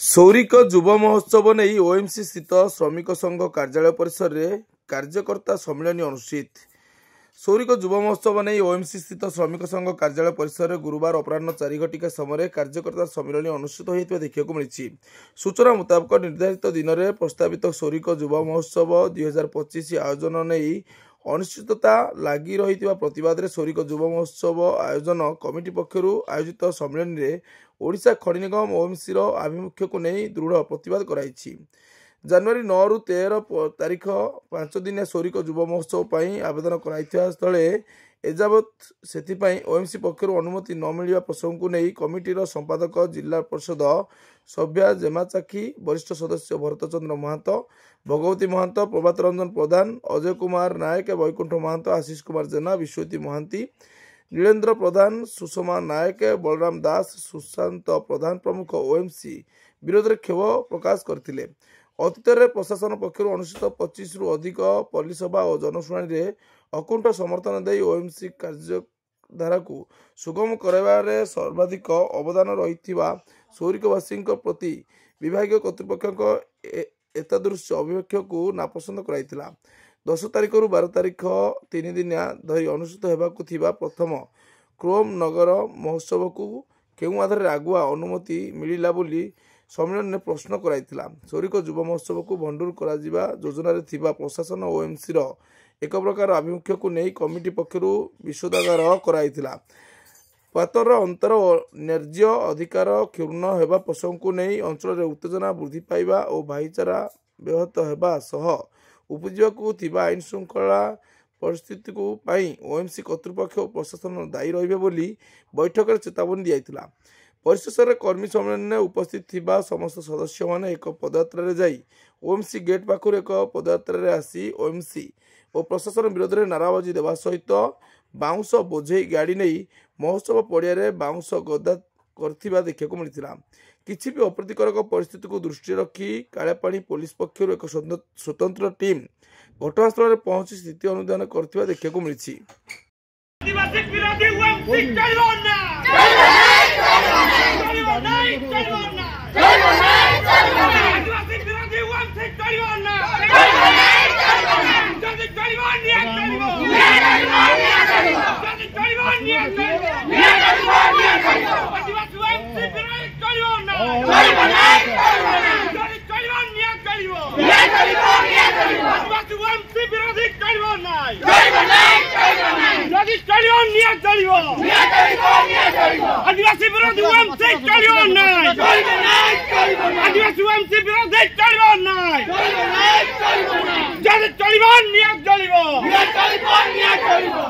सौरिक युव महोत्सव नहीं ओएमसी स्थित श्रमिक संघ कार्यालय परिसर में कार्यकर्ता सम्मेलन अनुष्ठित। सौरिक युव महोत्सव नहीं ओएमसी स्थित श्रमिक संघ कार्यालय परिसर में गुरुवार अपराह 4 घटिका समय कार्यकर्ता सम्मेलन अनुष्ठित होता देखा मिली। सूचना मुताबक निर्धारित दिन में प्रस्तावित सौरिक युव महोत्सव 2025 आयोजन नहीं अनिश्चितता लगी रही प्रतिवाद में सौरिक युव महोत्सव आयोजन कमिटी पक्षर आयोजित सम्मेलन में ओडिशा खनि निगम ओएमसी आभिमुख्य को नहीं दृढ़ प्रतिवाद कराई। जनवरी 9 रु 13 तारीख 5 दिनिया सौरिक युव महोत्सव पर आवेदन कराइथिबा स्थले एजावत से ओएमसी पक्षर अनुमति न मिलवा प्रसंग को नहीं कमिटीर संपादक जिला परिषद सभ्या जेमाचाखी वरिष्ठ सदस्य भरतचंद्र महंत भगवती महंत प्रभात रंजन प्रधान अजय कुमार नायक वैकुंठ महंत आशीष कुमार जेना विश्वती महांती नीलेन्द्र प्रधान सुषमा नायक बलराम दास सुशांत प्रधान प्रमुख ओएमसी विरोध में क्षोभ प्रकाश करथिले। अतीत में प्रशासन पक्षर अनुष्ठित 25 रु अधिक पल्लीसभा और जनशुणाणी अकुंठ समर्थन दे ओएमसी कार्यधारा को सुगम कराइबारे सर्वाधिक अवदान रही सौरिकवासी प्रति विभाग कर्तृपक्ष एतादृश अभिमुख्य को नापसंद कराइथिला। 10 तारीख रु 12 तारीख 3 दिनिया धरी अनुष्ठित होगाकू प्रथम क्रोम नगर महोत्सव को केउ आधार आगुआ अनुमति मिलिला बोली सम्मेलन में प्रश्न कराइथिला। सौरिक युव महोत्सव को भंडूर करा योजन प्रशासन ओएमसी एक प्रकार आभिमुख्य को नहीं कमिटी पक्षर विशोधागार कराइथिला। पातर अंतर न्याय्य अधिकार क्षुण्ण होगा प्रसंग को नहीं अंचल उत्तेजना वृद्धि पाइबा और भाईचारा व्याहत होगा सह उपजीवा आईन श्रृंखला परिस्थिति को ओएमसी कर्तृपक्ष और प्रशासन दायी रही बैठक में चेतावनी दिया। परिशेष कर्मी सम्मेलन में उपस्थित थिबा समस्त सदस्य माने एक पदयात्रा जाई ओएमसी गेट पाखर एक पदयात्रा आसी ओएमसी और प्रशासन विरोध में नाराबाजी देवा सहित बाउंस बोझे गाड़ी नहीं महोत्सव पड़िया बाउंस गदा करथिबा देखा मिलता। किसी भी अप्रीतिकर परिस्थिति को दृष्टि रखी कालियापाणी पुलिस पक्षर एक स्वतंत्र टीम घटनास्थल में पहुंची स्थिति अनुधान करथिबा देखा मिली। आदिवासी विरोधी ओएमसी चलियो नहीं आदिवासी ओएमसी विरोधी चलियो नहीं जदि चलिबो नियत चलिबो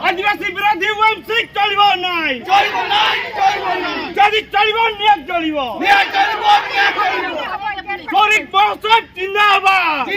आदिवासी विरोधी ओएमसी चलिबो नहीं जदि चलिबो नियत चलिबो सौरिक महोत्सव जिंदाबाद।